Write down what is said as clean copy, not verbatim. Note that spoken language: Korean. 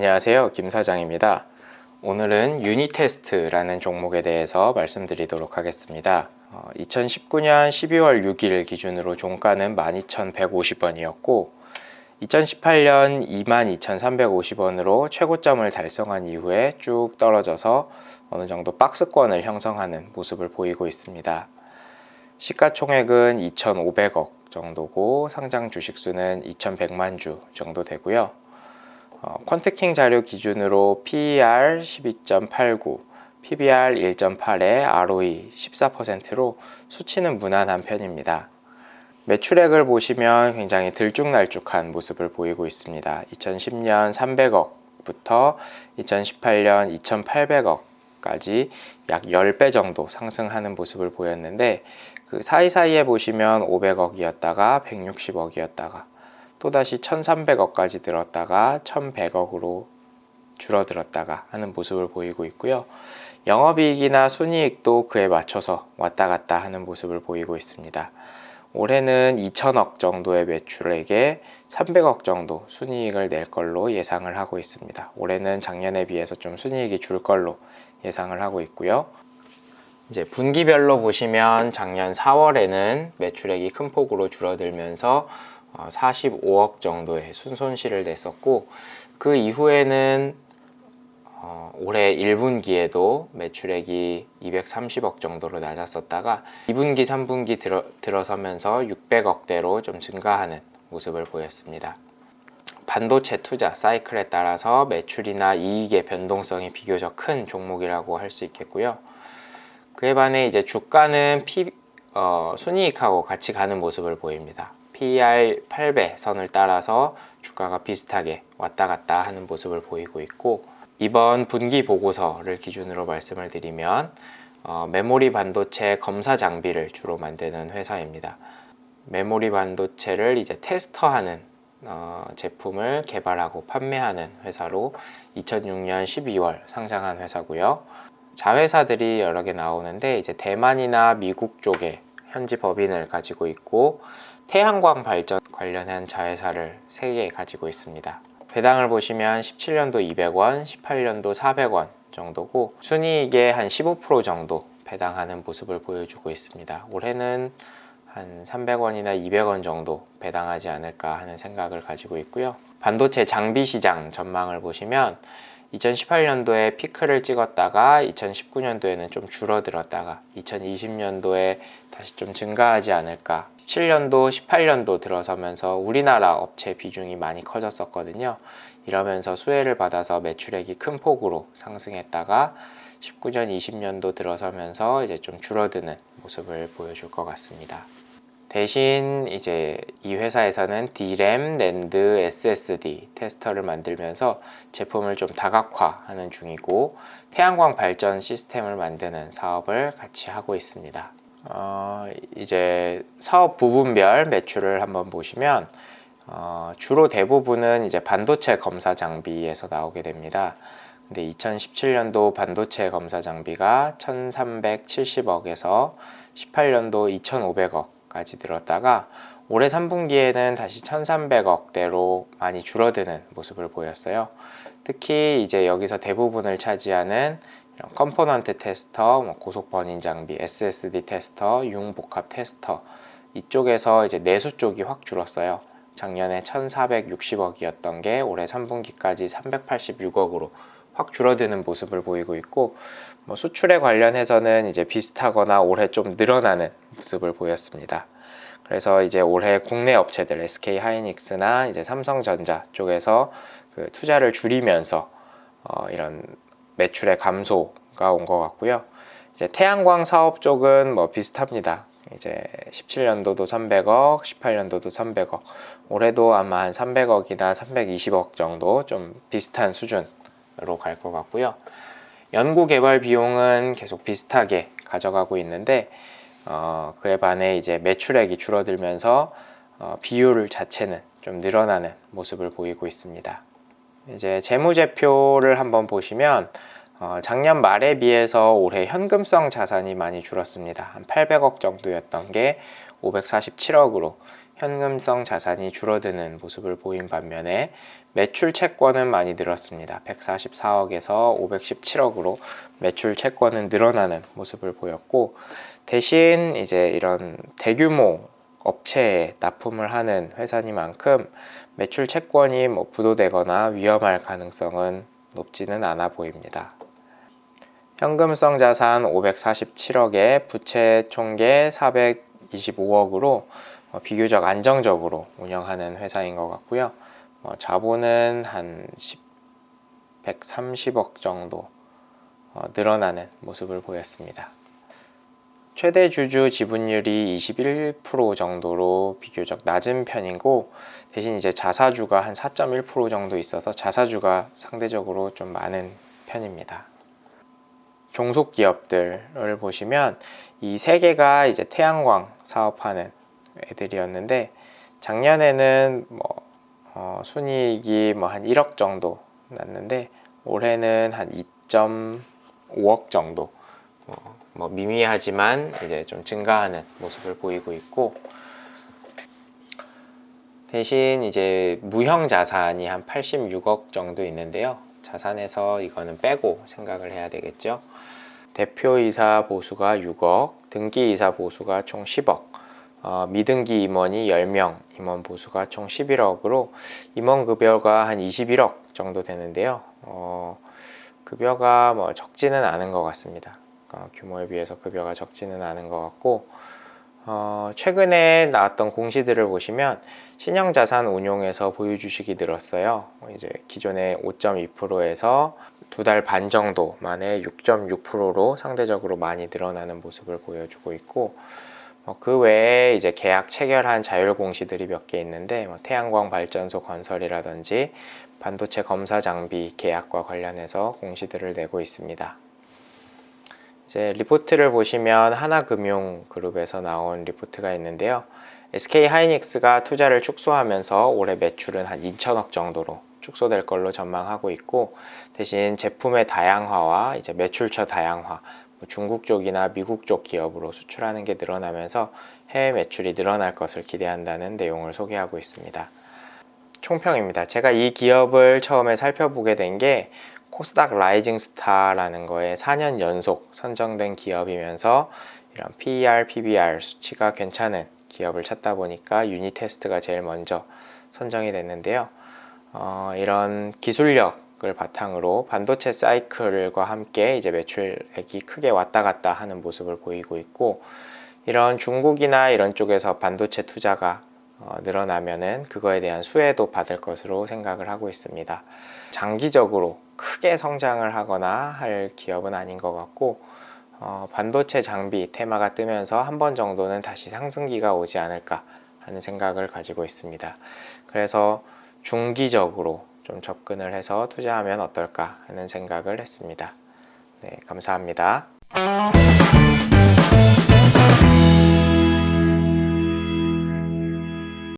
안녕하세요, 김 사장입니다. 오늘은 유니테스트라는 종목에 대해서 말씀드리도록 하겠습니다. 2019년 12월 6일 기준으로 종가는 12,150원이었고 2018년 22,350원으로 최고점을 달성한 이후에 쭉 떨어져서 어느 정도 박스권을 형성하는 모습을 보이고 있습니다. 시가총액은 2,500억 정도고 상장 주식수는 2,100만 주 정도 되고요. 퀀트킹 자료 기준으로 PER 12.89, PBR 1.8에 ROE 14%로 수치는 무난한 편입니다. 매출액을 보시면 굉장히 들쭉날쭉한 모습을 보이고 있습니다. 2010년 300억부터 2018년 2,800억까지 약 10배 정도 상승하는 모습을 보였는데 그 사이사이에 보시면 500억이었다가 160억이었다가 또다시 1,300억까지 들었다가 1,100억으로 줄어들었다가 하는 모습을 보이고 있고요. 영업이익이나 순이익도 그에 맞춰서 왔다 갔다 하는 모습을 보이고 있습니다. 올해는 2,000억 정도의 매출액에 300억 정도 순이익을 낼 걸로 예상을 하고 있습니다. 올해는 작년에 비해서 좀 순이익이 줄 걸로 예상을 하고 있고요. 이제 분기별로 보시면 작년 4월에는 매출액이 큰 폭으로 줄어들면서 45억 정도의 순손실을 냈었고 그 이후에는 올해 1분기에도 매출액이 230억 정도로 낮았었다가 2분기, 3분기 들어서면서 600억대로 좀 증가하는 모습을 보였습니다. 반도체 투자 사이클에 따라서 매출이나 이익의 변동성이 비교적 큰 종목이라고 할 수 있겠고요. 그에 반해 이제 주가는 순이익하고 같이 가는 모습을 보입니다. PER 8배 선을 따라서 주가가 비슷하게 왔다 갔다 하는 모습을 보이고 있고 이번 분기 보고서를 기준으로 말씀을 드리면 메모리 반도체 검사 장비를 주로 만드는 회사입니다. 메모리 반도체를 이제 테스터하는 제품을 개발하고 판매하는 회사로 2006년 12월 상장한 회사고요. 자회사들이 여러 개 나오는데 이제 대만이나 미국 쪽에 현지 법인을 가지고 있고 태양광 발전 관련한 자회사를 3개 가지고 있습니다. 배당을 보시면 17년도 200원, 18년도 400원 정도고 순이익의 한 15% 정도 배당하는 모습을 보여주고 있습니다. 올해는 한 300원이나 200원 정도 배당하지 않을까 하는 생각을 가지고 있고요. 반도체 장비 시장 전망을 보시면 2018년도에 피크를 찍었다가 2019년도에는 좀 줄어들었다가 2020년도에 다시 좀 증가하지 않을까. 17년도, 18년도 들어서면서 우리나라 업체 비중이 많이 커졌었거든요. 이러면서 수혜를 받아서 매출액이 큰 폭으로 상승했다가 19년, 20년도 들어서면서 이제 좀 줄어드는 모습을 보여줄 것 같습니다. 대신 이제 이 회사에서는 DRAM, NAND, SSD 테스터를 만들면서 제품을 좀 다각화하는 중이고 태양광 발전 시스템을 만드는 사업을 같이 하고 있습니다. 이제 사업 부분별 매출을 한번 보시면 주로 대부분은 이제 반도체 검사 장비에서 나오게 됩니다. 근데 2017년도 반도체 검사 장비가 1,370억에서 18년도 2,500억까지 들었다가 올해 3분기에는 다시 1,300억대로 많이 줄어드는 모습을 보였어요. 특히 이제 여기서 대부분을 차지하는 컴포넌트 테스터, 고속 번인 장비, SSD 테스터, 융복합 테스터 이쪽에서 이제 내수 쪽이 확 줄었어요. 작년에 1,460억이었던 게 올해 3분기까지 386억으로 확 줄어드는 모습을 보이고 있고 수출에 관련해서는 이제 비슷하거나 올해 좀 늘어나는 모습을 보였습니다. 그래서 이제 올해 국내 업체들 SK 하이닉스나 이제 삼성전자 쪽에서 그 투자를 줄이면서 이런 매출의 감소가 온 것 같고요. 이제 태양광 사업 쪽은 비슷합니다. 이제 17년도도 300억, 18년도도 300억, 올해도 아마 한 300억이나 320억 정도 좀 비슷한 수준으로 갈 것 같고요. 연구 개발 비용은 계속 비슷하게 가져가고 있는데 그에 반해 이제 매출액이 줄어들면서 비율 자체는 좀 늘어나는 모습을 보이고 있습니다. 이제 재무제표를 한번 보시면 작년 말에 비해서 올해 현금성 자산이 많이 줄었습니다. 한 800억 정도였던 게 547억으로 현금성 자산이 줄어드는 모습을 보인 반면에 매출 채권은 많이 늘었습니다. 144억에서 517억으로 매출 채권은 늘어나는 모습을 보였고, 대신 이제 이런 대규모 업체에 납품을 하는 회사니만큼 매출 채권이 부도되거나 위험할 가능성은 높지는 않아 보입니다. 현금성 자산 547억에 부채 총계 425억으로 비교적 안정적으로 운영하는 회사인 것 같고요. 자본은 한 130억 정도 늘어나는 모습을 보였습니다. 최대 주주 지분율이 21% 정도로 비교적 낮은 편이고, 대신 이제 자사주가 한 4.1% 정도 있어서 자사주가 상대적으로 좀 많은 편입니다. 종속 기업들을 보시면 이 세 개가 이제 태양광 사업하는 애들이었는데, 작년에는 순이익이 한 1억 정도 났는데 올해는 한 2.5억 정도, 미미하지만 이제 좀 증가하는 모습을 보이고 있고, 대신 이제 무형 자산이 한 86억 정도 있는데요. 자산에서 이거는 빼고 생각을 해야 되겠죠. 대표이사 보수가 6억, 등기이사 보수가 총 10억, 미등기 임원이 10명, 임원 보수가 총 11억으로 임원 급여가 한 21억 정도 되는데요. 급여가 적지는 않은 것 같습니다. 규모에 비해서 급여가 적지는 않은 것 같고, 최근에 나왔던 공시들을 보시면 신형자산 운용에서 보유주식이 늘었어요. 이제 기존의 5.2%에서 2달 반 정도 만에 6.6%로 상대적으로 많이 늘어나는 모습을 보여주고 있고, 그 외에 이제 계약 체결한 자율 공시들이 몇 개 있는데, 태양광 발전소 건설이라든지 반도체 검사 장비 계약과 관련해서 공시들을 내고 있습니다. 이제 리포트를 보시면 하나금융그룹에서 나온 리포트가 있는데요. SK하이닉스가 투자를 축소하면서 올해 매출은 한 2천억 정도로 축소될 걸로 전망하고 있고, 대신 제품의 다양화와 이제 매출처 다양화, 중국 쪽이나 미국 쪽 기업으로 수출하는 게 늘어나면서 해외 매출이 늘어날 것을 기대한다는 내용을 소개하고 있습니다. 총평입니다. 제가 이 기업을 처음에 살펴보게 된 게 코스닥 라이징 스타라는 거에 4년 연속 선정된 기업이면서 이런 PER, PBR 수치가 괜찮은 기업을 찾다 보니까 유니테스트가 제일 먼저 선정이 됐는데요. 이런 기술력을 바탕으로 반도체 사이클과 함께 이제 매출액이 크게 왔다 갔다 하는 모습을 보이고 있고, 이런 중국이나 이런 쪽에서 반도체 투자가 늘어나면은 그거에 대한 수혜도 받을 것으로 생각을 하고 있습니다. 장기적으로 크게 성장을 하거나 할 기업은 아닌 것 같고, 반도체 장비 테마가 뜨면서 한 번 정도는 다시 상승기가 오지 않을까 하는 생각을 가지고 있습니다. 그래서 중기적으로 좀 접근을 해서 투자하면 어떨까 하는 생각을 했습니다. 네, 감사합니다.